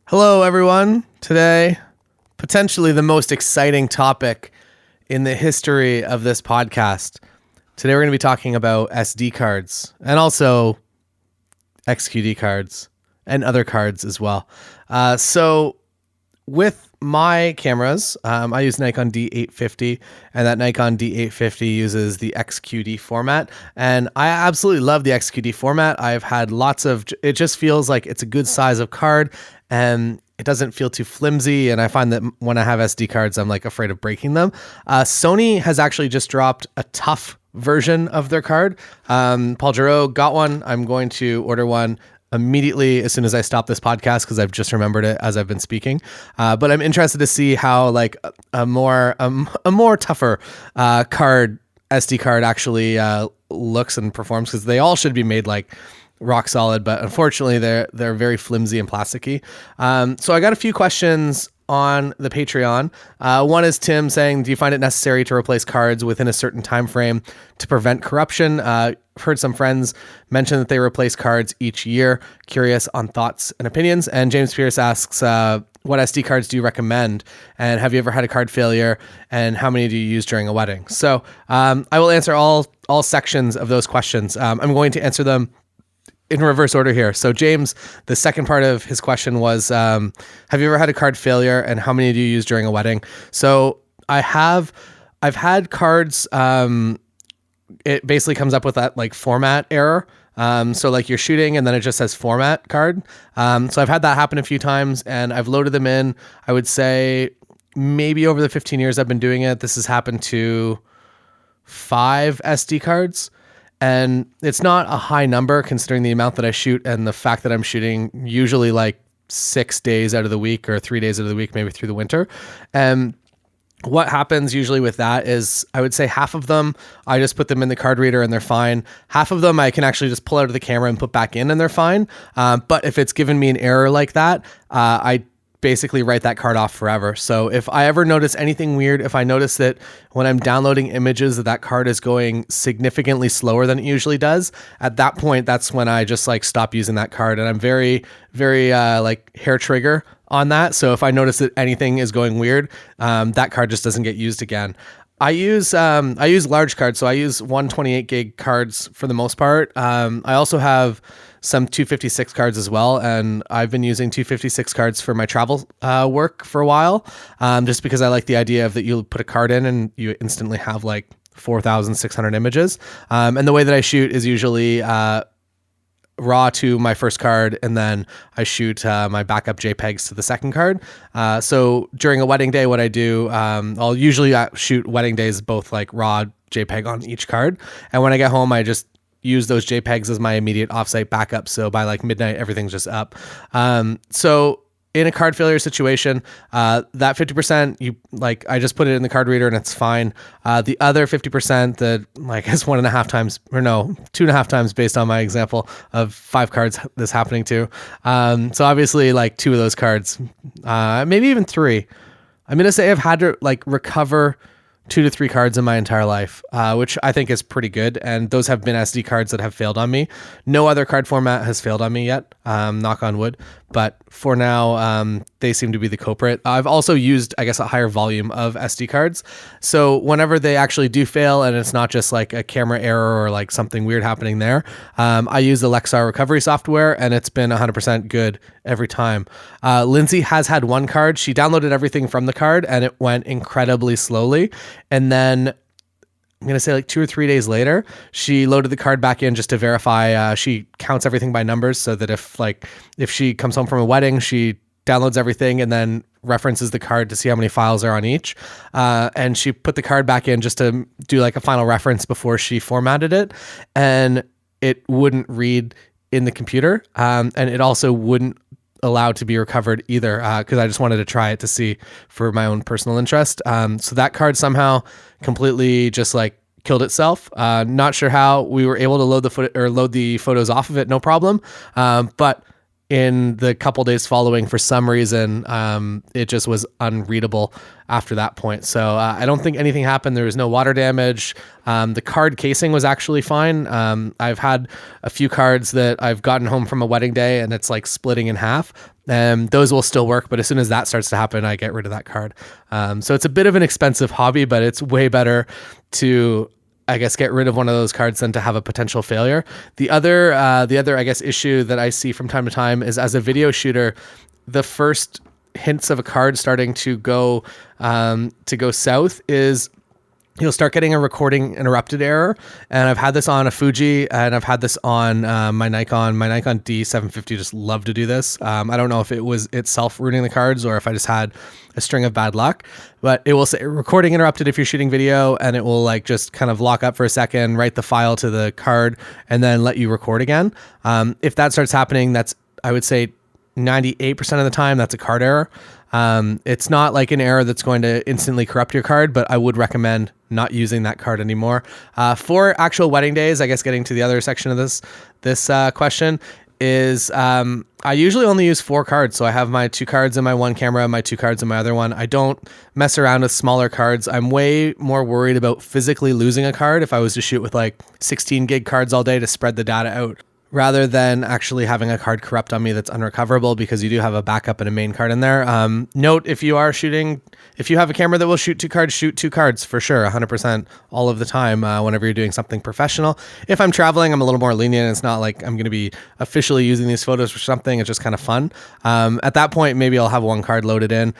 Hello, everyone. Today, potentially the most exciting topic in the history of this podcast. Today, we're going to be talking about SD cards and also XQD cards and other cards as well. With my cameras, I use Nikon D850, and that Nikon D850 uses the XQD format, and I absolutely love the XQD format. I've had it just feels like it's a good size of card, and it doesn't feel too flimsy, and I find that when I have SD cards, I'm like afraid of breaking them. Sony has actually just dropped a tough version of their card. Paul Giroux got one. I'm going to order one immediately as soon as I stop this podcast because I've just remembered it as I've been speaking. But I'm interested to see how like a more tougher SD card actually looks and performs, because they all should be made like rock solid, but unfortunately they're very flimsy and plasticky. So I got a few questions on the Patreon. One is Tim saying, do you find it necessary to replace cards within a certain time frame to prevent corruption? Heard some friends mention that they replace cards each year. Curious on thoughts and opinions. And James Pierce asks, what SD cards do you recommend? And have you ever had a card failure? And how many do you use during a wedding? So I will answer all sections of those questions. I'm going to answer them in reverse order here. So James, the second part of his question was, have you ever had a card failure, and how many do you use during a wedding? So I've had cards, it basically comes up with that like format error. So like you're shooting and then it just says format card. So I've had that happen a few times, and I've loaded them in. I would say maybe over the 15 years I've been doing it, this has happened to 5 SD cards. And it's not a high number considering the amount that I shoot and the fact that I'm shooting usually like 6 days out of the week or 3 days out of the week, maybe through the winter. And what happens usually with that is I would say half of them, I just put them in the card reader and they're fine. Half of them I can actually just pull out of the camera and put back in and they're fine. But if it's given me an error like that, I basically write that card off forever. So if I ever notice anything weird, if I notice that when I'm downloading images that card is going significantly slower than it usually does, at that point, that's when I just like stop using that card. And I'm very, very like hair trigger on that. So if I notice that anything is going weird, that card just doesn't get used again. I use large cards. So I use 128 gig cards for the most part. I also have some 256 cards as well. And I've been using 256 cards for my travel work for a while, just because I like the idea of that you put a card in and you instantly have like 4,600 images. And the way that I shoot is usually raw to my first card, and then I shoot my backup JPEGs to the second card. So during a wedding day, what I do, I'll usually shoot wedding days both like raw JPEG on each card. And when I get home, I just use those JPEGs as my immediate offsite backup. So by like midnight, everything's just up. So in a card failure situation, that 50%, I just put it in the card reader and it's fine. The other 50% that like is 1.5 times, or no, 2.5 times based on my example of 5 cards this happening to. So obviously like 2 of those cards, maybe even 3. I'm going to say I've had to like recover 2 to 3 cards in my entire life, which I think is pretty good. And those have been SD cards that have failed on me. No other card format has failed on me yet, knock on wood. But for now, they seem to be the culprit. I've also used, I guess, a higher volume of SD cards. So whenever they actually do fail, and it's not just like a camera error or like something weird happening there, I use the Lexar recovery software, and it's been 100% good every time. Lindsay has had one card. She downloaded everything from the card, and it went incredibly slowly. And then I'm going to say like 2 or 3 days later, she loaded the card back in just to verify. She counts everything by numbers so that if she comes home from a wedding, she downloads everything and then references the card to see how many files are on each. And she put the card back in just to do like a final reference before she formatted it. And it wouldn't read in the computer. And it also wouldn't allow to be recovered either, because I just wanted to try it to see for my own personal interest. So that card somehow completely just like killed itself. Not sure how we were able to load the photos off of it, no problem. But in the couple days following, for some reason, it just was unreadable after that point. So I don't think anything happened. There was no water damage. The card casing was actually fine. I've had a few cards that I've gotten home from a wedding day and it's like splitting in half. Those will still work, but as soon as that starts to happen, I get rid of that card. So it's a bit of an expensive hobby, but it's way better to, I guess, get rid of one of those cards than to have a potential failure. The other, I guess, issue that I see from time to time is, as a video shooter, the first hints of a card starting to go south is you'll start getting a recording interrupted error. And I've had this on a Fuji, and I've had this on my Nikon D750. Just love to do this. I don't know if it was itself ruining the cards or if I just had a string of bad luck, but it will say recording interrupted if you're shooting video, and it will like just kind of lock up for a second, write the file to the card, and then let you record again. If that starts happening, that's, I would say, 98% of the time, that's a card error. It's not like an error that's going to instantly corrupt your card, but I would recommend not using that card anymore. For actual wedding days, I guess getting to the other section of this question is, I usually only use 4 cards. So I have my 2 cards in my one camera, my 2 cards in my other one. I don't mess around with smaller cards. I'm way more worried about physically losing a card if I was to shoot with like 16 gig cards all day to spread the data out, rather than actually having a card corrupt on me that's unrecoverable, because you do have a backup and a main card in there. Note, if you have a camera that will shoot 2 cards, shoot 2 cards for sure, 100% all of the time, whenever you're doing something professional. If I'm traveling, I'm a little more lenient. It's not like I'm going to be officially using these photos for something. It's just kind of fun. At that point, maybe I'll have 1 card loaded in.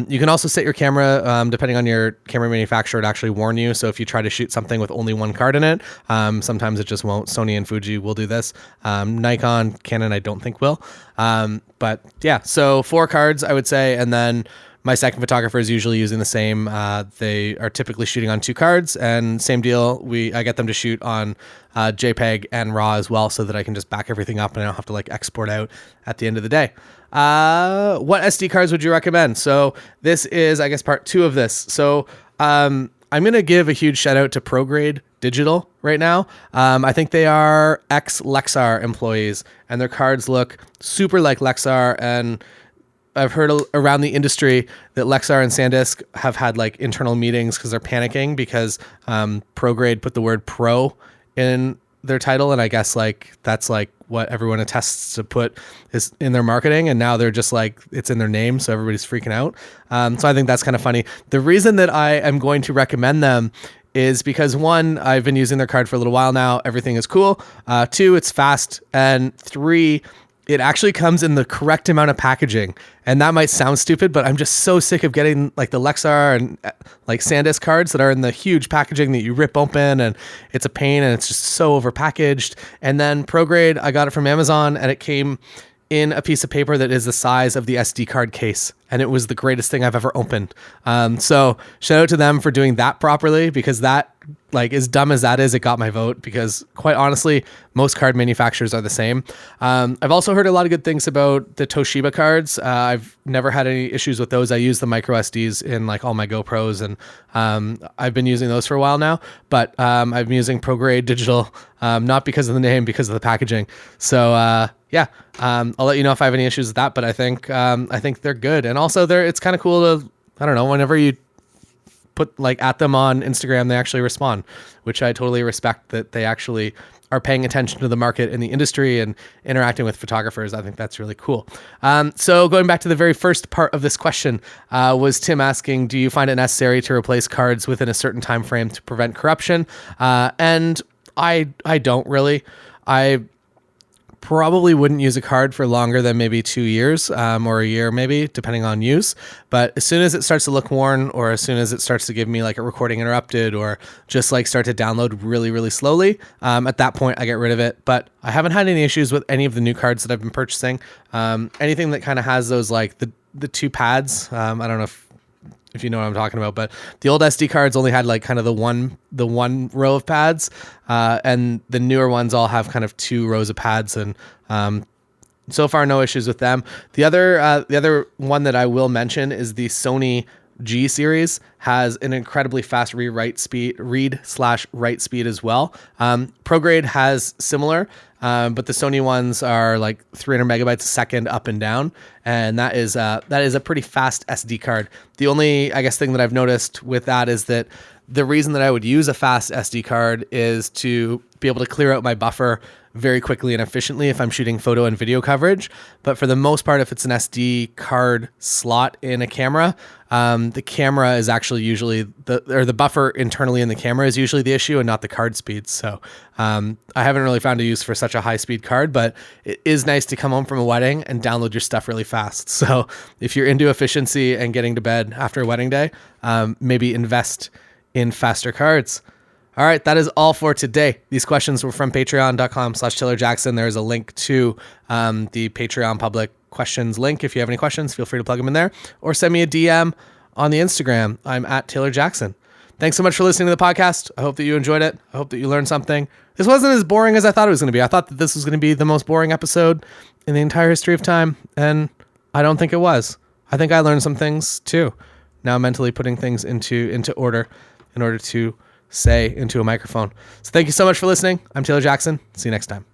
You can also set your camera, depending on your camera manufacturer, to actually warn you. So if you try to shoot something with only 1 card in it, sometimes it just won't. Sony and Fuji will do this. Nikon, Canon, I don't think will. But yeah, so 4 cards, I would say. And then my second photographer is usually using the same. They are typically shooting on 2 cards, and same deal. I get them to shoot on JPEG and RAW as well, so that I can just back everything up and I don't have to like export out at the end of the day. What SD cards would you recommend? So this is, I guess, part 2 of this. So, I'm going to give a huge shout out to ProGrade Digital right now. I think they are ex-Lexar employees, and their cards look super like Lexar. And I've heard around the industry that Lexar and SanDisk have had like internal meetings because they're panicking because ProGrade put the word pro in their title, and I guess like that's like what everyone attests to put is in their marketing, and now they're just like, it's in their name, so everybody's freaking out. So I think that's kind of funny. The reason that I am going to recommend them is because, 1, I've been using their card for a little while now. Everything is cool. 2, it's fast. And 3, it actually comes in the correct amount of packaging. And that might sound stupid, but I'm just so sick of getting like the Lexar and like SanDisk cards that are in the huge packaging that you rip open, and it's a pain and it's just so overpackaged. And then ProGrade, I got it from Amazon, and it came in a piece of paper that is the size of the SD card case. And it was the greatest thing I've ever opened. So shout out to them for doing that properly, because that, like, as dumb as that is, it got my vote, because quite honestly, most card manufacturers are the same. I've also heard a lot of good things about the Toshiba cards. I've never had any issues with those. I use the micro SDs in like all my GoPros, and I've been using those for a while now, but I've been using ProGrade Digital, not because of the name, because of the packaging. So yeah, I'll let you know if I have any issues with that, but I think they're good. And also it's kind of cool to, I don't know, whenever you put like at them on Instagram, they actually respond, which I totally respect, that they actually are paying attention to the market in the industry and interacting with photographers. I think that's really cool. So going back to the very first part of this question, was Tim asking, do you find it necessary to replace cards within a certain time frame to prevent corruption? And I don't really. I probably wouldn't use a card for longer than maybe 2 years, or a year maybe, depending on use. But as soon as it starts to look worn, or as soon as it starts to give me like a recording interrupted, or just like start to download really, really slowly, at that point I get rid of it. But I haven't had any issues with any of the new cards that I've been purchasing. Anything that kind of has those like the 2 pads, I don't know if you know what I'm talking about, but the old SD cards only had like kind of the one row of pads, and the newer ones all have kind of 2 rows of pads, and so far no issues with them. The other one that I will mention is the Sony G series has an incredibly fast read/write speed as well. ProGrade has similar, but the Sony ones are like 300 megabytes a second up and down, and that is a pretty fast SD card. The only, I guess, thing that I've noticed with that is that the reason that I would use a fast SD card is to be able to clear out my buffer very quickly and efficiently if I'm shooting photo and video coverage. But for the most part, if it's an SD card slot in a camera, the camera is actually usually the buffer internally in the camera is usually the issue and not the card speed. So I haven't really found a use for such a high speed card, but it is nice to come home from a wedding and download your stuff really fast. So if you're into efficiency and getting to bed after a wedding day, maybe invest in faster cards. All right, that is all for today. These questions were from patreon.com/Taylor Jackson. There is a link to the Patreon public questions link. If you have any questions, feel free to plug them in there or send me a DM on the Instagram. I'm at Taylor Jackson. Thanks so much for listening to the podcast. I hope that you enjoyed it. I hope that you learned something. This wasn't as boring as I thought it was going to be. I thought that this was going to be the most boring episode in the entire history of time, and I don't think it was. I think I learned some things too. Now mentally putting things into order in order to say into a microphone. So thank you so much for listening. I'm Taylor Jackson. See you next time.